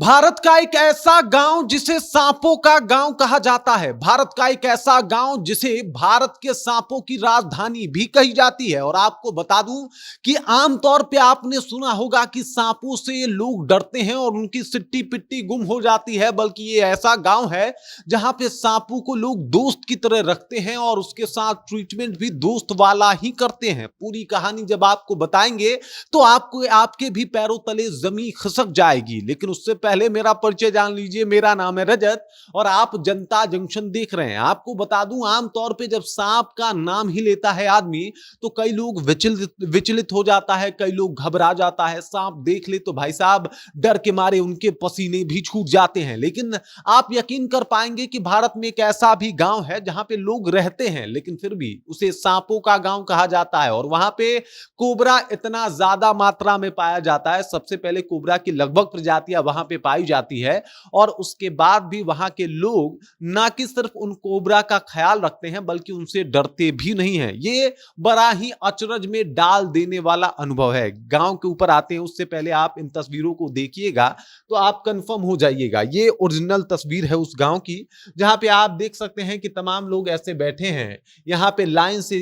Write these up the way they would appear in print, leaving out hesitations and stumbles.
भारत का एक ऐसा गांव जिसे सांपों का गांव कहा जाता है। भारत का एक ऐसा गांव जिसे भारत के सांपों की राजधानी भी कही जाती है। और आपको बता दूं कि आमतौर पे आपने सुना होगा कि सांपों से लोग डरते हैं और उनकी सिट्टी पिट्टी गुम हो जाती है, बल्कि ये ऐसा गांव है जहां पे सांपों को लोग दोस्त की तरह रखते हैं और उसके साथ ट्रीटमेंट भी दोस्त वाला ही करते हैं। पूरी कहानी जब आपको बताएंगे तो आपको आपके भी पैरों तले जमीन खिसक जाएगी। लेकिन उससे पहले मेरा परिचय जान लीजिए। मेरा नाम है रजत और आप जनता जंक्शन देख रहे हैं। आपको बता दूं, आमतौर पे जब सांप का नाम ही लेता है आदमी तो कई लोग विचलित हो जाता है, कई लोग घबरा जाता है। सांप देख ले तो भाई साहब डर के मारे उनके पसीने भी छूट जाते हैं। लेकिन आप यकीन कर पाएंगे कि भारत में एक ऐसा भी गांव है जहां पे लोग रहते हैं, लेकिन फिर भी उसे सांपों का गांव कहा जाता है। और वहां पे कोबरा इतना ज्यादा मात्रा में पाया जाता है। सबसे पहले कोबरा की लगभग प्रजातियां वहां पे पाई जाती है और उसके बाद भी वहां के लोग ना कि सिर्फ उन कोबरा का ख्याल रखते हैं बल्कि उनसे डरते भी नहीं हैं। ये बड़ा ही अचरज में डाल देने वाला अनुभव है। गांव के ऊपर आते हैं उससे पहले आप इन तस्वीरों को देखिएगा तो आप कंफर्म हो जाइएगा। ये ओरिजिनल तस्वीर है उस गांव की, जहां पे आप देख सकते हैं कि तमाम लोग ऐसे बैठे हैं। यहां पे लाइन से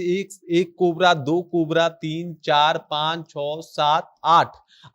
एक कोबरा, दो कोबरा, 3 4 5 6 7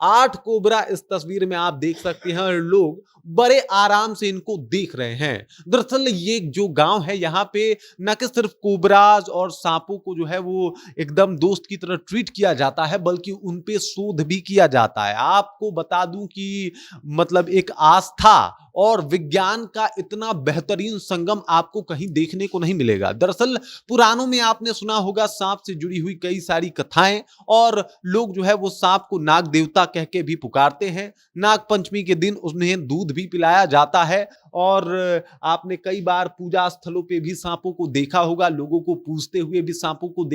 8 कोबरा इस तस्वीर में आप देख सकते हैं और लोग बड़े आराम से इनको देख रहे हैं। दरअसल ये जो गांव है यहाँ पे न कि सिर्फ कोबराज और सांपों को जो है वो एकदम दोस्त की तरह ट्रीट किया जाता है बल्कि उन पे शोध भी किया जाता है। आपको बता दूं कि मतलब एक आस्था और विज्ञान का इतना बेहतरीन संगम आपको कहीं देखने को नहीं मिलेगा। दरअसल पुराणों में आपने सुना होगा सांप से जुड़ी हुई कई सारी कथाएं और लोग जो है वो सांप को नाग देवता कह के भी पुकारते हैं। नाग पंचमी के दिन उन्हें दूध भी पिलाया जाता है और आपने कई बार पूजा स्थलों पे भी सांपों को देखा होगा, लोगों को पूजते हुए भी सांपों को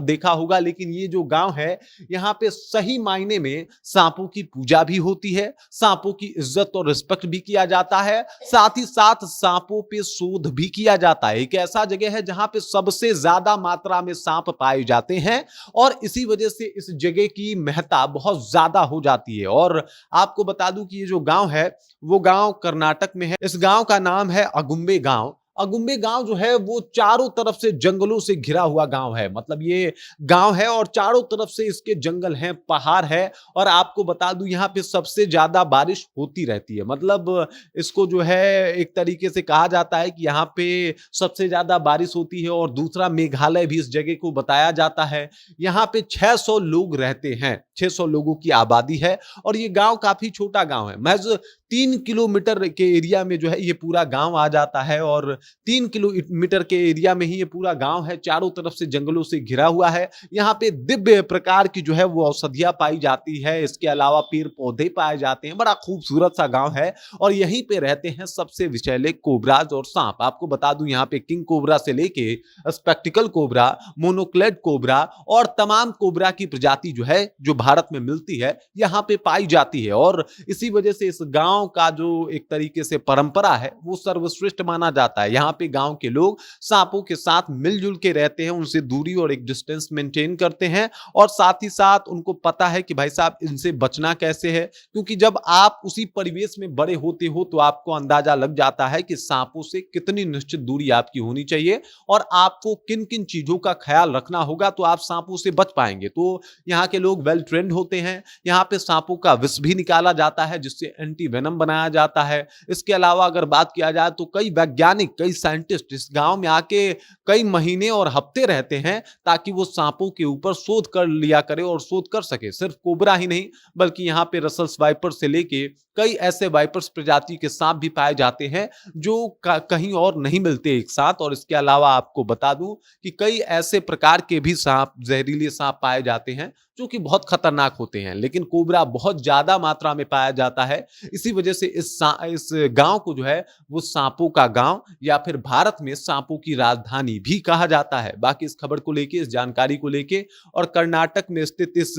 देखा होगा। लेकिन ये जो गांव है यहाँ पे सही मायने में सांपों की पूजा भी होती है, सांपों की इज्जत और रिस्पेक्ट भी किया जाता है, साथ ही साथ सांपों पे शोध भी किया जाता है। एक ऐसा जगह है जहां पे सबसे ज्यादा मात्रा में सांप पाए जाते हैं और इसी वजह से इस जगह की महत्ता बहुत ज्यादा हो जाती है। और आपको बता दूं कि ये जो गांव है वो गांव कर्नाटक में है। इस गांव का नाम है अगुम्बे गांव। अगुम्बे गांव जो है वो चारों तरफ से जंगलों से घिरा हुआ गांव है। मतलब ये गांव है और चारों तरफ से इसके जंगल हैं, पहाड़ है। और आपको बता दूं यहाँ पे सबसे ज्यादा बारिश होती रहती है। मतलब इसको जो है एक तरीके से कहा जाता है कि यहाँ पे सबसे ज्यादा बारिश होती है। और दूसरा मेघालय भी इस जगह को बताया जाता है। यहाँ पे 600 लोग रहते हैं, 600 लोगों की आबादी है और ये गांव काफी छोटा गांव है। महज 3 किलोमीटर के एरिया में जो है ये पूरा गांव आ जाता है और 3 किलोमीटर के एरिया में ही ये पूरा गांव है। चारों तरफ से जंगलों से घिरा हुआ है। यहाँ पे दिव्य प्रकार की जो है वो औषधियां पाई जाती है। इसके अलावा पेड़ पौधे पाए जाते हैं। बड़ा खूबसूरत सा गांव है और यहीं पे रहते हैं सबसे विषैले कोबराज और सांप। आपको बता दूं यहाँ पे किंग कोबरा से लेके स्पेक्टिकल कोबरा, मोनोक्लेड कोबरा और तमाम कोबरा की प्रजाति जो है जो भारत में मिलती है यहाँ पे पाई जाती है। और इसी वजह से इस गांव का जो एक तरीके से परंपरा है वो सर्वश्रेष्ठ माना जाता है। यहाँ पे गांव के लोग सांपों के साथ मिलजुल के रहते हैं, उनसे दूरी और एक डिस्टेंस मेंटेन करते हैं और साथ ही साथ उनको पता है कि भाई साहब इनसे बचना कैसे है। क्योंकि जब आप उसी परिवेश में बड़े होते हो तो आपको अंदाजा लग जाता है कि सांपों से कितनी निश्चित दूरी आपकी होनी चाहिए और आपको किन किन चीजों का ख्याल रखना होगा तो आप सांपों से बच पाएंगे। तो यहाँ के लोग वेल ट्रेंड होते हैं। यहाँ पे सांपों का विष भी निकाला जाता है जिससे एंटी वेनम बनाया जाता है। इसके अलावा अगर बात किया जाए तो कई वैज्ञानिक, कई साइंटिस्ट इस गांव में आके कई महीने और हफ्ते रहते हैं ताकि वो सांपों के ऊपर शोध कर लिया करे और शोध कर सके। सिर्फ कोबरा ही नहीं बल्कि यहाँ पे रसल्स वाइपर से लेके कई ऐसे वाइपर्स प्रजाति के सांप भी पाए जाते हैं जो कहीं और नहीं मिलते एक साथ। और इसके अलावा आपको बता दूं कि कई ऐसे प्रकार के भी सांप, जहरीले सांप पाए जाते हैं जो कि बहुत खतरनाक होते हैं। लेकिन कोबरा बहुत ज्यादा मात्रा में पाया जाता है। इसी वजह से इस गांव को जो है वो सांपों का गांव या फिर भारत में सांपों की राजधानी भी कहा जाता है। बाकी इस खबर को लेके, इस जानकारी को लेके और कर्नाटक में स्थित इस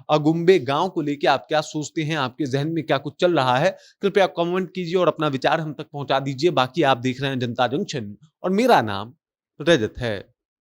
अगुम्बे गांव को लेके आप क्या सोचते हैं, आपके जहन में क्या कुछ चल रहा है, कृपया कमेंट कीजिए और अपना विचार हम तक पहुंचा दीजिए। बाकी आप देख रहे हैं जनता जंक्शन और मेरा नाम रजत है।